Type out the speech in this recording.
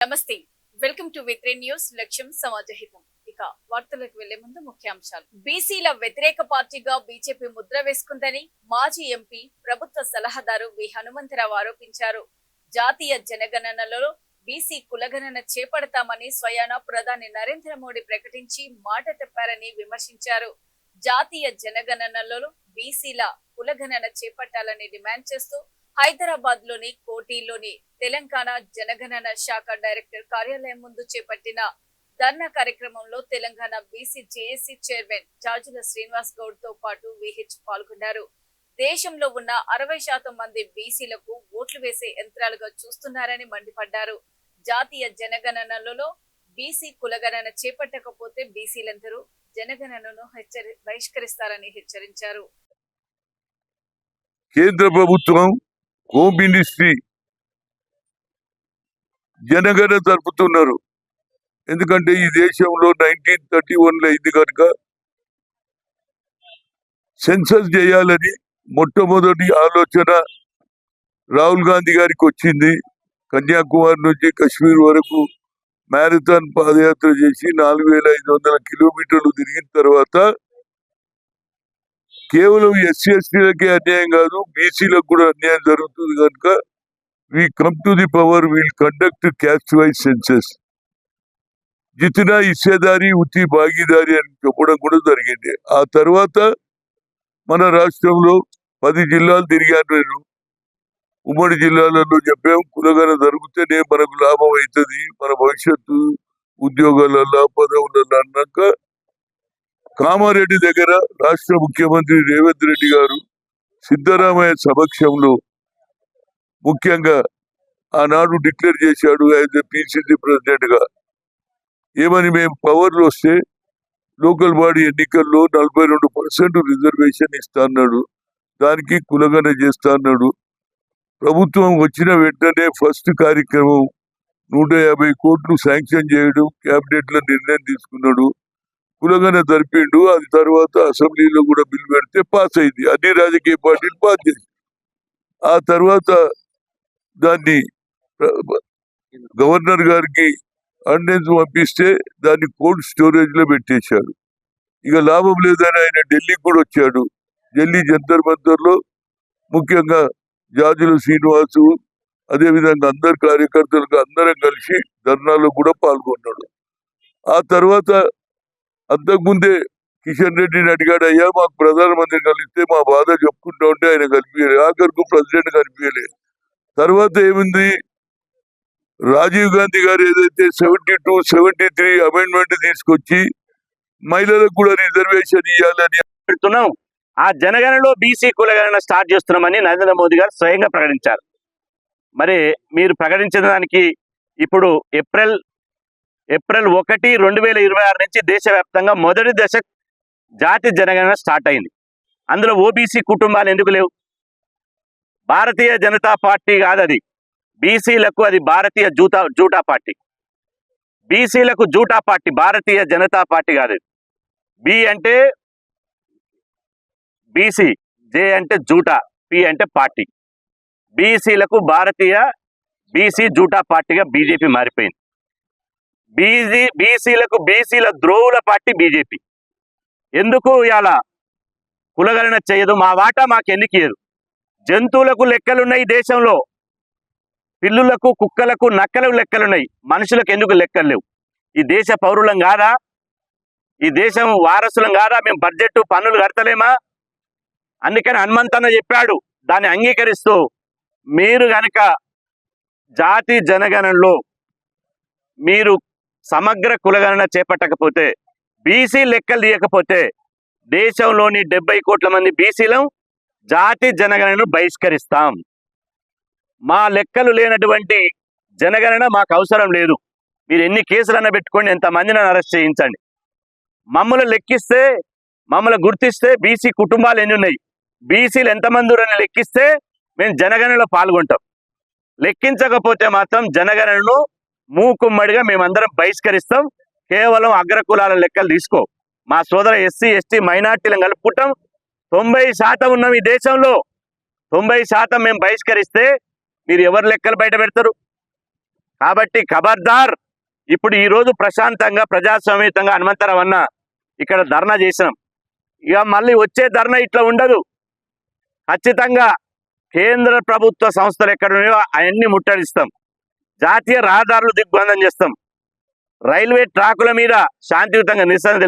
నమస్తే, welcome to వి3 news. లక్ష్యం సమాజహితం. ఇక వార్తలకు వెళ్లే ముందు ముఖ్యాంశాలు. బీసీల వ్యతిరేక పార్టీగా బీజేపీ ముద్ర వేసుకుందని మాజీ ఎంపీ ప్రభుత్వ సలహాదారు వి హనుమంతరావు ఆరోపించారు. జాతీయ జనగణనలో బీసీ కులగణన చేపడతామని స్వయాన ప్రధాని నరేంద్ర మోడీ ప్రకటించి మాట తప్పారని విమర్శించారు. జాతీయ జనగణనలో బీసీల కులగణన చేపట్టాలని డిమాండ్ చేస్తూ హైదరాబాద్ లోని కోటిలోని తెలంగాణ జనగణన శాఖ డైరెక్టర్ కార్యాలయం ముందు చేపట్టిన ధర్నా కార్యక్రమంలో Telangana BC JAC chairman Jajula Srinivas Goud తో పాటు విహెచ్ పాల్గొన్నారు. దేశంలో ఉన్న 60% మంది బీసీలకు ఓట్లు వేసే యంత్రాలుగా చూస్తున్నారని మండిపడ్డారు. జాతీయ జనగణనలో బీసీ కులగణన చేపట్టకపోతే బీసీలందరూ జనగణనను బహిష్కరిస్తారని హెచ్చరించారు. కేంద్ర ప్రభుత్వం హోమ్ మినిస్ట్రీ జనగణన జరుపుతున్నారు. ఎందుకంటే ఈ దేశంలో 1931లో అయింది కనుక సెన్సస్ చేయాలని మొట్టమొదటి ఆలోచన రాహుల్ గాంధీ గారికి వచ్చింది. కన్యాకుమారి నుంచి కాశ్మీర్ వరకు మ్యారథాన్ పాదయాత్ర చేసి 4500 కిలోమీటర్లు తిరిగిన తర్వాత కేవలం ఎస్సీ ఎస్టీలకే అన్యాయం కాదు, బీసీలకు కూడా అన్యాయం జరుగుతుంది కనుక we come to the power, will conduct caste wise census. జితనా హిస్సేదారి ఉత్తి భాగీదారి అని చెప్పడం కూడా జరిగింది. ఆ తర్వాత మన రాష్ట్రంలో 10 జిల్లాలు తిరిగాను నేను. ఉమ్మడి జిల్లాలలో చెప్పాం, కులగణన జరిగితేనే మనకు లాభం అవుతుంది, మన భవిష్యత్తు ఉద్యోగాలలో పదవులలో అన్నాక కామారెడ్డి దగ్గర రాష్ట్ర ముఖ్యమంత్రి రేవంత్ రెడ్డి గారు సిద్ధరామయ్య సమక్షంలో ముఖ్యంగా ఆనాడు డిక్లేర్ చేశాడు యాజ్ ఎ పిసిసి ప్రెసిడెంట్ గా. ఏమని, మేము పవర్లు వస్తే లోకల్ బాడీ ఎన్నికల్లో 42% రిజర్వేషన్ ఇస్తా అన్నాడు, దానికి కులగణన చేస్తా అన్నాడు. ప్రభుత్వం వచ్చిన వెంటనే ఫస్ట్ కార్యక్రమం 150 కోట్లు శాంక్షన్ చేయడం, క్యాబినెట్ లో నిర్ణయం తీసుకున్నాడు, కులగణన జరిపిండు. అది తర్వాత అసెంబ్లీలో కూడా బిల్ పెడితే పాస్ అయింది, అన్ని రాజకీయ పార్టీలు పాస్ చేసి. ఆ తర్వాత దాన్ని గవర్నర్ గారికి ఆర్డినెన్స్ పంపిస్తే దాన్ని కోల్డ్ స్టోరేజ్ లో పెట్టేశాడు. ఇక లాభం లేదని ఆయన ఢిల్లీకి కూడా వచ్చాడు. ఢిల్లీ జంతర్ మంతర్ లో ముఖ్యంగా జాజుల శ్రీనివాసు అదేవిధంగా అందరు కార్యకర్తలకు అందరం కలిసి ధర్నాలో కూడా పాల్గొన్నాడు. ఆ తర్వాత అంతకుముందే కిషన్ రెడ్డిని అడిగాడు, అయ్యా మాకు ప్రధానమంత్రి కలిస్తే మా బాధ చెప్పుకుంటా ఉంటే ఆయన కనిపించలేదు, ఆఖరికి ప్రెసిడెంట్ కనిపించలేదు. తర్వాత ఏముంది, రాజీవ్ గాంధీ గారు ఏదైతే 72, 73 అమెండ్మెంట్ తీసుకొచ్చి మహిళలకు కూడా రిజర్వేషన్ ఇవ్వాలని పెడుతున్నాం. ఆ జనగణనలో బీసీ కులగణన స్టార్ట్ చేస్తున్నామని నరేంద్ర మోదీ గారు స్వయంగా ప్రకటించారు. మరి మీరు ప్రకటించిన దానికి ఇప్పుడు ఏప్రిల్ 1, 2026 నుంచి దేశవ్యాప్తంగా మొదటి దశ జాతి జనగణన స్టార్ట్ అయింది. అందులో ఓబీసీ కుటుంబాలు ఎందుకు లేవు? భారతీయ జనతా పార్టీ కాదు అది, బీసీలకు అది భారతీయ జూటా పార్టీ. బీసీలకు జూటా పార్టీ, భారతీయ జనతా పార్టీ కాదు. బి అంటే బీసీ, జే అంటే జూటా, పి అంటే పార్టీ. బీసీలకు బీసీ జూటా పార్టీగా బీజేపీ మారిపోయింది. బీసీలకు బీసీల ద్రోవుల పార్టీ బీజేపీ. ఎందుకు ఇలా కులగణన చేయదు? మా వాటా మాకు ఎందుకు ఇయ్యదు? జంతువులకు లెక్కలున్నాయి దేశంలో, పిల్లులకు, కుక్కలకు, నక్కలకు లెక్కలున్నాయి, మనుషులకు ఎందుకు లెక్కలు లేవు? ఈ దేశ పౌరులం కాదా? ఈ దేశం వారసులం కాదా? మేము బడ్జెట్ పన్నులు కడతలేమా? అందుకని హనుమంతన్న చెప్పాడు, దాన్ని అంగీకరిస్తూ మీరు గనక జాతి జనగణనలో మీరు సమగ్ర కులగణన చేపట్టకపోతే, బీసీ లెక్కలు తీయకపోతే దేశంలోని 70 కోట్ల మంది బీసీలం జాతి జనగణనను బహిష్కరిస్తాం. మా లెక్కలు లేనటువంటి జనగణన మాకు అవసరం లేదు. మీరు ఎన్ని కేసులన్నా పెట్టుకోండి, ఎంతమందిని అరెస్ట్ చేయించండి. మమ్మల్ని లెక్కిస్తే, మమ్మల్ని గుర్తిస్తే బీసీ కుటుంబాలు ఎన్ని ఉన్నాయి, బీసీలు ఎంతమంది అని లెక్కిస్తే మేము జనగణనలో పాల్గొంటాం. లెక్కించకపోతే మాత్రం జనగణనను మూకుమ్మడిగా మేమందరం బహిష్కరిస్తాం. కేవలం అగ్రకులాల లెక్కలు తీసుకో, మా సోదర ఎస్సీ ఎస్టీ మైనార్టీలను కలుపుకుంటాం. 90% ఉన్నాం ఈ దేశంలో. 90% మేము బహిష్కరిస్తే మీరు ఎవరు లెక్కలు బయట పెడతారు? కాబట్టి ఖబర్దార్. ఇప్పుడు ఈ రోజు ప్రశాంతంగా ప్రజాస్వామ్యతంగా హనుమంతరావు అన్న ఇక్కడ ధర్నా చేసినాం. ఇక మళ్ళీ వచ్చే ధర్నా ఇట్లా ఉండదు. ఖచ్చితంగా కేంద్ర ప్రభుత్వ సంస్థలు ఎక్కడ ఉన్నాయో అవన్నీ ముట్టడిస్తాం. జాతీయ రహదారులు దిగ్బంధం చేస్తాం. రైల్వే ట్రాకుల మీద శాంతియుతంగా నిరసన